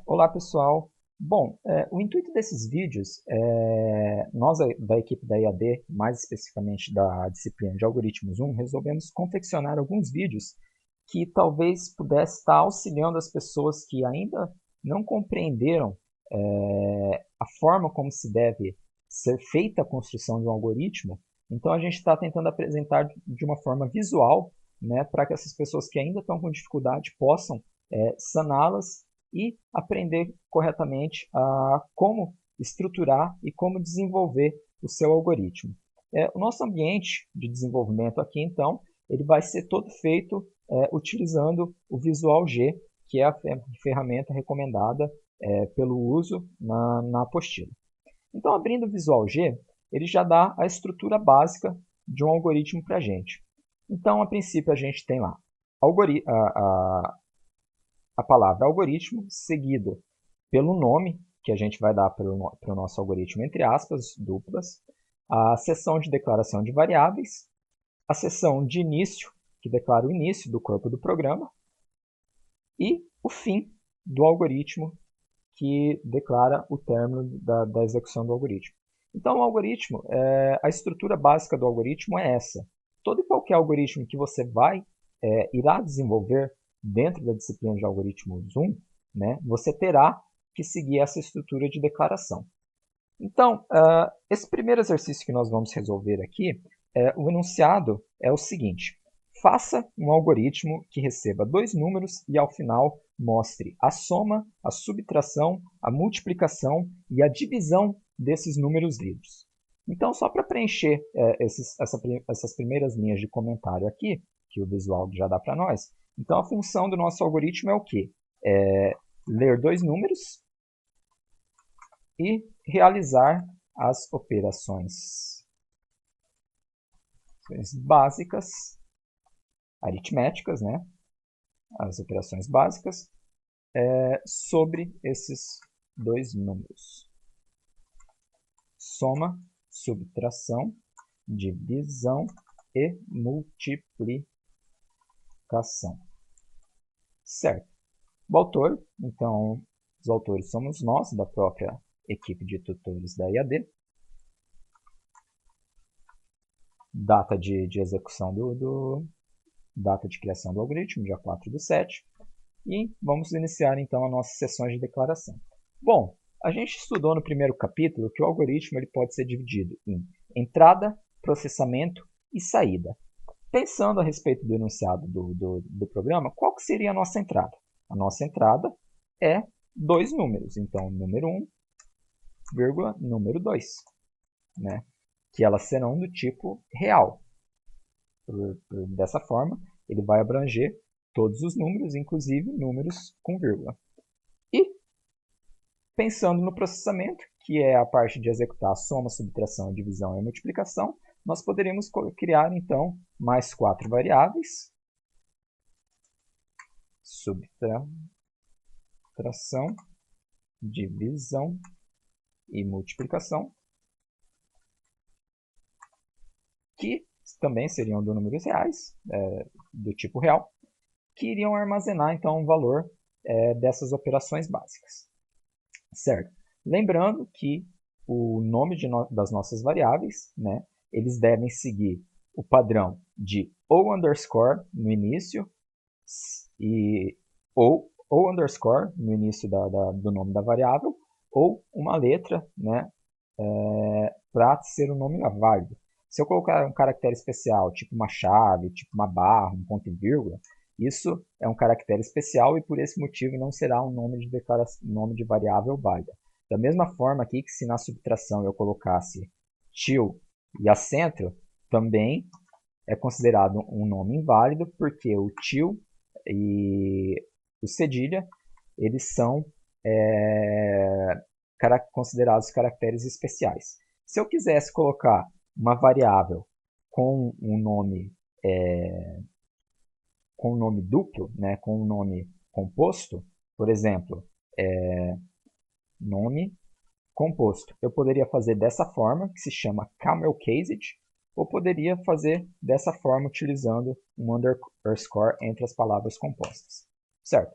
Olá pessoal, bom, o intuito desses vídeos nós da equipe da IAD, mais especificamente da disciplina de Algoritmos 1, resolvemos confeccionar alguns vídeos que talvez pudesse estar auxiliando as pessoas que ainda não compreenderam a forma como se deve ser feita a construção de um algoritmo. Então a gente está tentando apresentar de uma forma visual, né, para que essas pessoas que ainda estão com dificuldade possam saná-las e aprender corretamente a como estruturar e como desenvolver o seu algoritmo. O nosso ambiente de desenvolvimento aqui, então, ele vai ser todo feito utilizando o Visual G, que é a ferramenta recomendada pelo uso na apostila. Então, abrindo o Visual G, ele já dá a estrutura básica de um algoritmo para a gente. Então, a princípio, a gente tem lá a palavra algoritmo, seguido pelo nome, que a gente vai dar para o nosso algoritmo, entre aspas, duplas, a seção de declaração de variáveis, a seção de início, que declara o início do corpo do programa, e o fim do algoritmo, que declara o término da execução do algoritmo. Então, o algoritmo, a estrutura básica do algoritmo é essa. Todo e qualquer algoritmo que você irá desenvolver dentro da disciplina de algoritmos 1, né, você terá que seguir essa estrutura de declaração. Então, esse primeiro exercício que nós vamos resolver aqui, o enunciado é o seguinte: faça um algoritmo que receba dois números e, ao final, mostre a soma, a subtração, a multiplicação e a divisão desses números lidos. Então, só para preencher essas primeiras linhas de comentário aqui, que o visual já dá para nós, então a função do nosso algoritmo é o quê? Ler dois números e realizar as operações básicas, aritméticas, né? As operações básicas sobre esses dois números. Soma, subtração, divisão e multiplicação. Certo. O autor, então, os autores somos nós, da própria equipe de tutores da IAD. Data de execução data de criação do algoritmo, dia 4/7. E vamos iniciar então as nossas sessões de declaração. Bom, a gente estudou no primeiro capítulo que o algoritmo ele pode ser dividido em entrada, processamento e saída. Pensando a respeito do enunciado do programa, qual que seria a nossa entrada? A nossa entrada é dois números, então número 1, vírgula, número 2, né? Que elas serão do tipo real. Dessa forma, ele vai abranger todos os números, inclusive números com vírgula. E, pensando no processamento, que é a parte de executar a soma, subtração, divisão e multiplicação, nós poderíamos criar, então, mais 4 variáveis. Subtração, divisão e multiplicação, que também seriam de números reais, do tipo real, que iriam armazenar, então, o valor dessas operações básicas. Certo? Lembrando que o nome das nossas variáveis, né, eles devem seguir o padrão de ou underscore no início ou underscore no início do nome da variável, ou uma letra, né, para ser um nome válido. Se eu colocar um caractere especial, tipo uma chave, tipo uma barra, um ponto e vírgula, isso é um caractere especial e por esse motivo não será um nome de variável válida. Da mesma forma aqui que se na subtração eu colocasse til e acento, também é considerado um nome inválido, porque o til e o cedilha, eles são considerados caracteres especiais. Se eu quisesse colocar uma variável com um nome duplo, né, com um nome composto, por exemplo, nome composto. Eu poderia fazer dessa forma, que se chama camel cased, ou poderia fazer dessa forma utilizando um underscore entre as palavras compostas. Certo?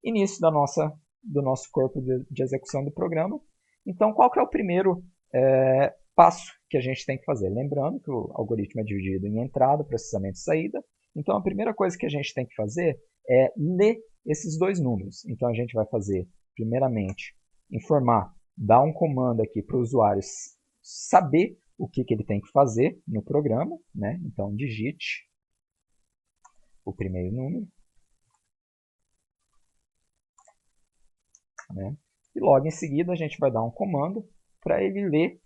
Início da nossa do nosso corpo de execução do programa. Então, qual que é o primeiro passo que a gente tem que fazer? Lembrando que o algoritmo é dividido em entrada, processamento e saída. Então, a primeira coisa que a gente tem que fazer é ler esses dois números. Então, a gente vai fazer, primeiramente, dar um comando aqui para o usuário saber o que ele tem que fazer no programa, né? Então, digite o primeiro número, né? E logo em seguida a gente vai dar um comando para ele ler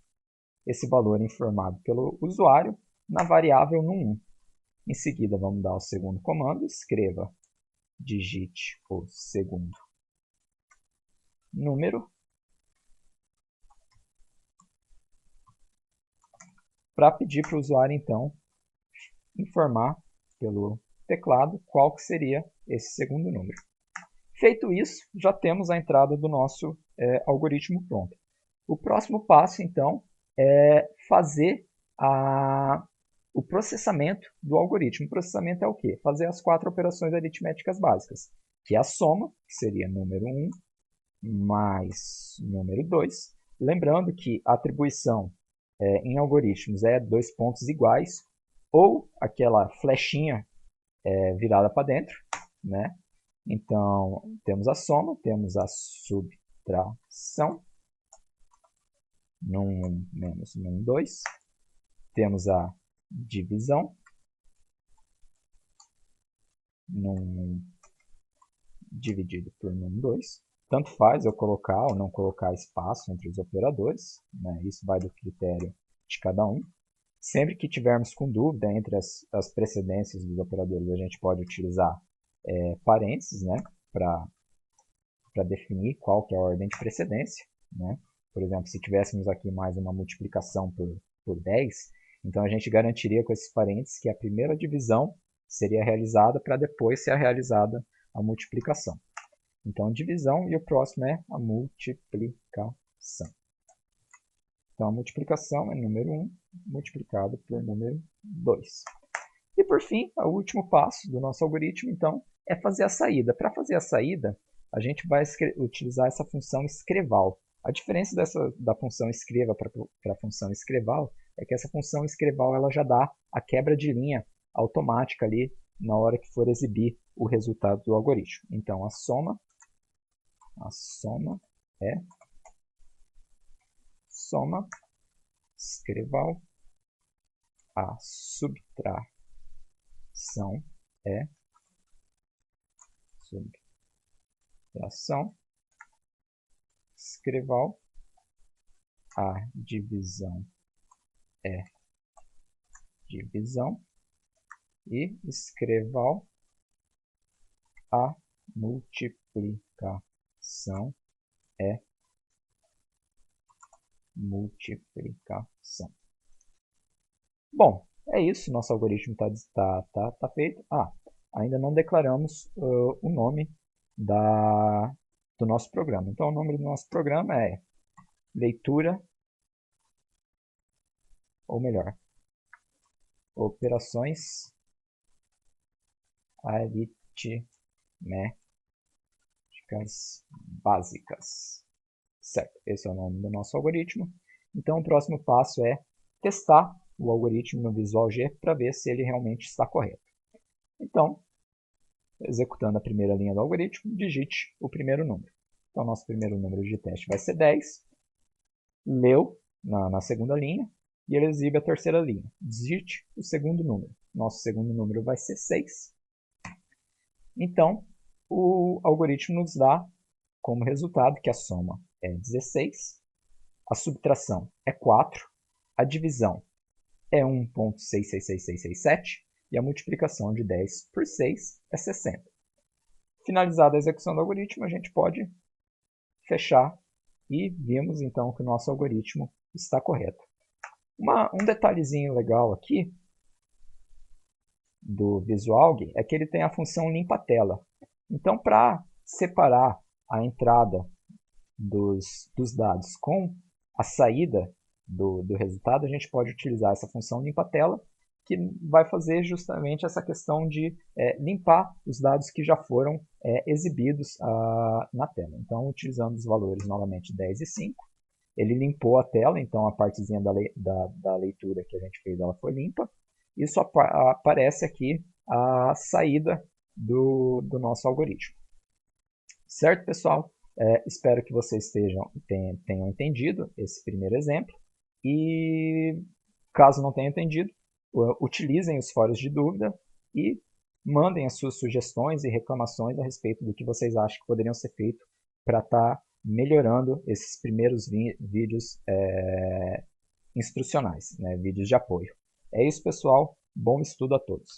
esse valor informado pelo usuário na variável num1. Em seguida vamos dar o segundo comando, escreva, digite o segundo número, para pedir para o usuário então informar pelo teclado qual que seria esse segundo número. Feito isso, já temos a entrada do nosso algoritmo pronto. O próximo passo, então, é fazer o processamento do algoritmo. O processamento é o quê? Fazer as 4 operações aritméticas básicas, que é a soma, que seria número 1 mais número 2. Lembrando que a atribuição em algoritmos é 2 pontos iguais, ou aquela flechinha virada para dentro, né? Então, temos a soma, temos a subtração, num menos num 2, temos a divisão, num dividido por num 2. Tanto faz eu colocar ou não colocar espaço entre os operadores, né? Isso vai do critério de cada um. Sempre que tivermos com dúvida entre as precedências dos operadores, a gente pode utilizar parênteses, né? Para definir qual que é a ordem de precedência, né? Por exemplo, se tivéssemos aqui mais uma multiplicação por 10, então a gente garantiria com esses parênteses que a primeira divisão seria realizada para depois ser realizada a multiplicação. Então, divisão e o próximo é a multiplicação. Então, a multiplicação é número 1 multiplicado por número 2. E, por fim, o último passo do nosso algoritmo, então, é fazer a saída. Para fazer a saída, a gente vai utilizar essa função escreval. A diferença da função escreva para a função escreval é que essa função escreval ela já dá a quebra de linha automática ali na hora que for exibir o resultado do algoritmo. Então, a soma é soma escreval, a subtração é subtração escreval, a divisão é divisão e escreval, a multiplicação é multiplicação. Bom, é isso, nosso algoritmo está feito. Ainda não declaramos o nome do nosso programa. Então, o nome do nosso programa é leitura, ou melhor, operações aritméticas básicas. Certo, esse é o nome do nosso algoritmo. Então, o próximo passo é testar o algoritmo no Visual G para ver se ele realmente está correto. Então, executando a primeira linha do algoritmo, digite o primeiro número. Então, nosso primeiro número de teste vai ser 10. Leu na segunda linha e ele exibe a terceira linha. Digite o segundo número. Nosso segundo número vai ser 6. Então, o algoritmo nos dá como resultado que a soma é 16, a subtração é 4, a divisão é 1.666667 e a multiplicação de 10 por 6 é 60. Finalizada a execução do algoritmo, a gente pode fechar e vimos então que o nosso algoritmo está correto. Um detalhezinho legal aqui do VisualG é que ele tem a função limpa-tela. Então, para separar a entrada dos dados com a saída do resultado, a gente pode utilizar essa função limpa-tela que vai fazer justamente essa questão de limpar os dados que já foram exibidos na tela. Então, utilizando os valores novamente 10 e 5, ele limpou a tela, então a partezinha da leitura que a gente fez ela foi limpa. Isso aparece aqui a saída do nosso algoritmo. Certo, pessoal? Espero que vocês tenham entendido esse primeiro exemplo. E caso não tenham entendido, utilizem os fóruns de dúvida e mandem as suas sugestões e reclamações a respeito do que vocês acham que poderiam ser feito para estar melhorando esses primeiros vídeos instrucionais, né, vídeos de apoio. É isso, pessoal. Bom estudo a todos.